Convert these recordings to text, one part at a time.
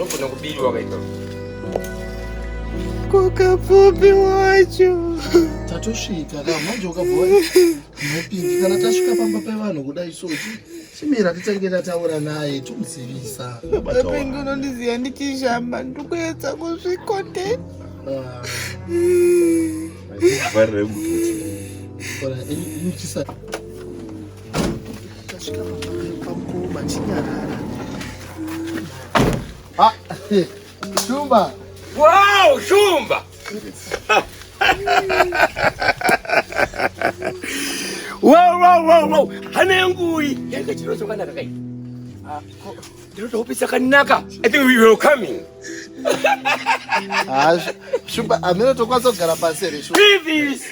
unofana kubiri wakaita. Kukafupi wacho. Tatosvika kana manje ukabva mupingi kana tasvika pamba pevanhu kudai sochi. Simira titengera taura naye tumuzivisa. Mapingi unondiziya ndichishamba ndikuedza kuzvikote. Varre muti. Ora ichisa. Tasvika pamukoma chinyarara. Ah, Shumba. Wow, Shumba. Wow. Hanengui. Yanga chiro chokanaka kai. Ndiro topisa kanaka. I think we were coming. Shumba, ameno tokwanza kugara pasi here Shumba. Please.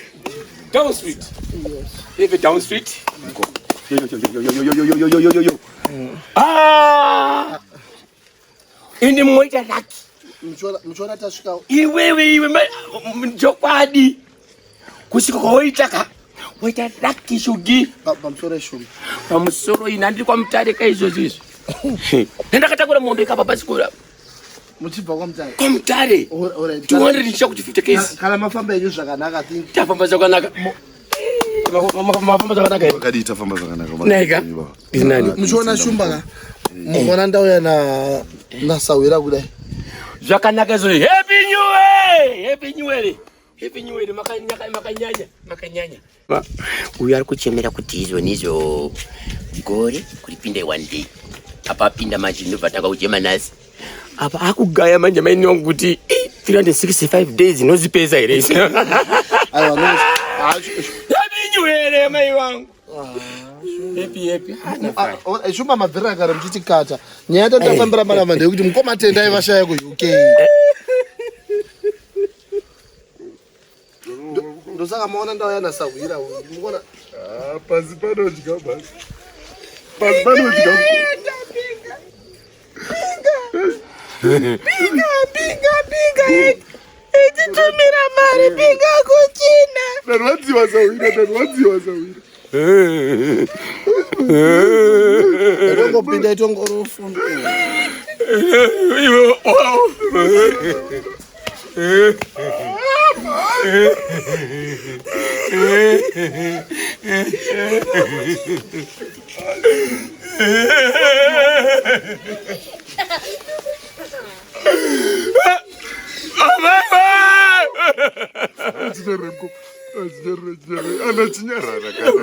Down street. Yes. Leave it down street. Go. Yo. Indi moita laki. Mchona tasvika. Iwe mjokwadi. Kusika koitaka. Moita laki shugi. Pamsoro Shumba. Pamusoro inandiri kwa mtare kai izvozvo. Nenda katakura mombe kapa pasikora. Muchibva kwa mtare. Kwa mtare. 200 ndichakuti 50 kesi. Kana mafamba yenyu zvakanaka think. Tafamba zvakanaka. Mafamba zvakanaka. Wakati tafamba zvakanaka. Naika. Izinani. Muchona Shumba ka. Mwana ndauya na sawira kudai. Zvakanaka izvo. Happy new year. Makanyanya. Uyu ari kuchemera kuti izvo gore kuripinda one day. Apa pinda manje ndobva tanga kuchema nasi. Apa akugaya manje maini wangu kuti 365 days inozipeza here. Aiwa no. Happy new year mai wangu. Happy. Shumba mabvira kare mchiti kata. Nyaya tatafambira maramba ndekuti mukoma tenda ivashaya ku UK. Ndosaka maona ndauya na sawira. Muona Pasi panodya basi. Pasi panodya. Pinga. Ititumira mari pinga kuchina. Darwadziwa zawira. ndongopinda itongorofu.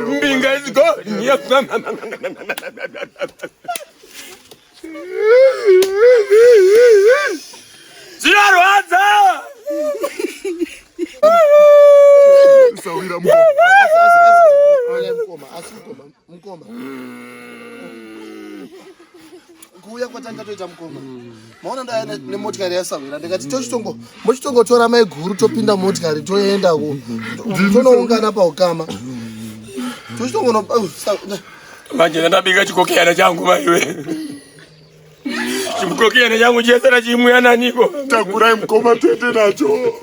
Mbinga is gone. Zirarwadza. Sawira mukoma. Kuuya kwatanga toita mukoma. Maona ndaya nemotikari yasawira ndikati mochitongotora mai guru topinda motikari toenda ku. Tonoungana paukama. Tochitongono manje ndabika chikokeyana changu maiwe. Chikokeyana changu chesera chimuyana niko. takurai mukoma tete nacho.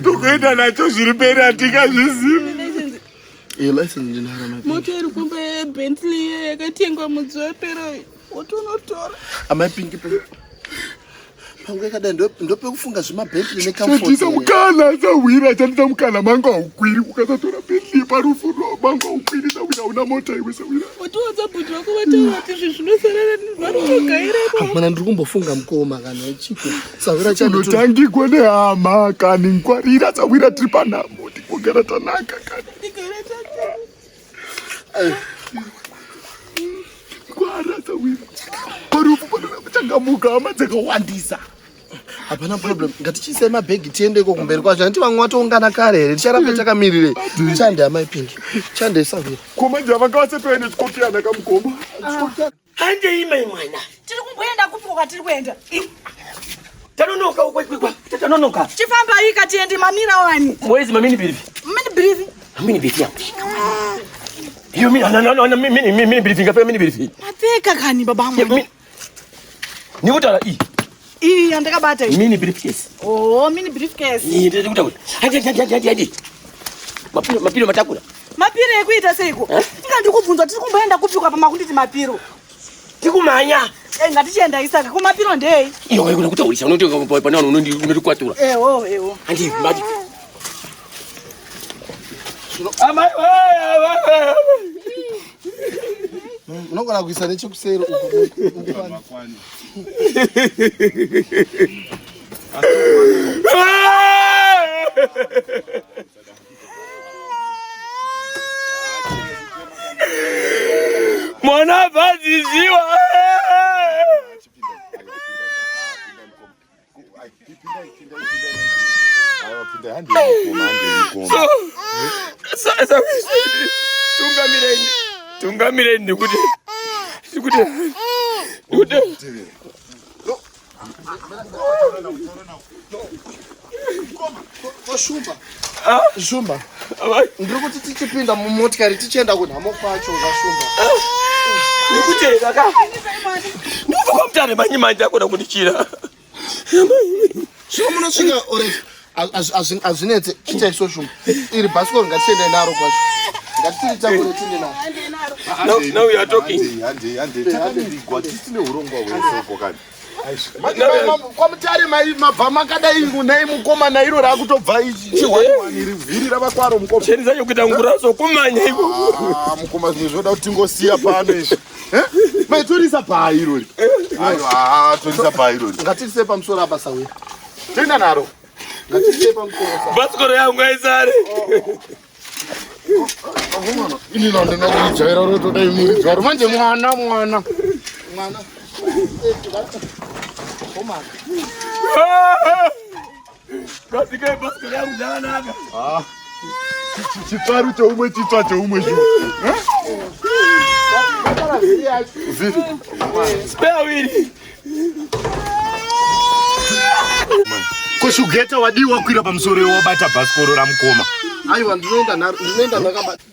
Tokuenda nacho zviri pera atikazvizivi. license ndinara mai. Moto iri kumbe Bentley yakatengwa mudziwa pero utonotora. Amai pingi pe. Pangu yakadai ndope kufunga zvima Bentley necomfort. Chandisa mukana sawira chandisa mukana manga ukwiri ukasatora Bentley parufu manga ukwiri sawira una mota iwe sawira. Watowadza bhuti wako vataura kuti zvinosarara varitogaira ipapo. Mana ndiri kumbofunga mukoma kana echiko. Sawira chando Unotangirwa nehama kani ngwarira sawira tiri panhamo tikogara tanaka kani. Ngwara sawira. Parufu panoramba changamuka hama dzakawandisa. hapana problem. Ngatichisei mabhegi tiendeko kumberi kwacho. Handiti vamwe vatoungana kare here. Ticharamba takamirire. Chande amai pingi. Chande sawira. Koma njava ngavasetoene chikokiyana kamukoma. Hande imai mwana. Tiri kumboenda kufuka tiri kuenda. Tanonoka ukwekwa. Tanonoka. Chifamba ika tiendi mamira wani. Mwezi mamini brief. Mini brief yangu. Yo mini brief ngafe mini brief. Mapeka kani babangu. Ni utala Iyi andakabata iyi. Mini briefcase. Oh, mini briefcase. Ndiri kuti. Hadi. Mapiro matakura. Mapiro ekuita seiko. Tika ndikubvunza tiri kumboenda kupfuka pamakunditi mapiro. Tikumanya. Ngatichenda isaka kumapiro ndei. Iyo kuna kutaulisha unoti pana unondikwatura. Ewo. Andi mati. Unogona kuisa nechekusero Makwani. Mwana vaziziwa. Tungamireni kuti Shumba. Ndiri kuti tichipinda mumotikari tichienda kunhamo kwacho zvashumba. Nikutenda ka. Ndikuva mutare manyimanje akona kundichira. So munosvika azvinetse chitaiso shumba. Iri bhasikoro ngatiende naro kwacho. Ngatiri takure tinde naro. Now we are talking. Hande. Takandigwa tisine urongwa hwesoko kani. Kwamutare mabva makadai unai mukoma nairo rakutobva Chiwani vhiri ravakwaro mukoma. Cheni zanyo kuita nguraso kumanya iko. Mukoma zvoda kuti tingosiya pano izvi. Maitorisa pairori. Aiwa, torisa pairori. ngatirise pamusoro abasa wedu. Tenda naro. Ngatirise pamusoro. Basikoro yangu aizare. Ini ndo ndinokujaira roto dai muri zvaro manje mwana. Kasike basikoro yangu zvanaka. Chiparu choumwe chitsva choumwe zvo. Spare wheel. Koshugeta wadiwa kwira pamusoro wabata bhasikoro ramukoma. Aiwa ndinoenda nakabata.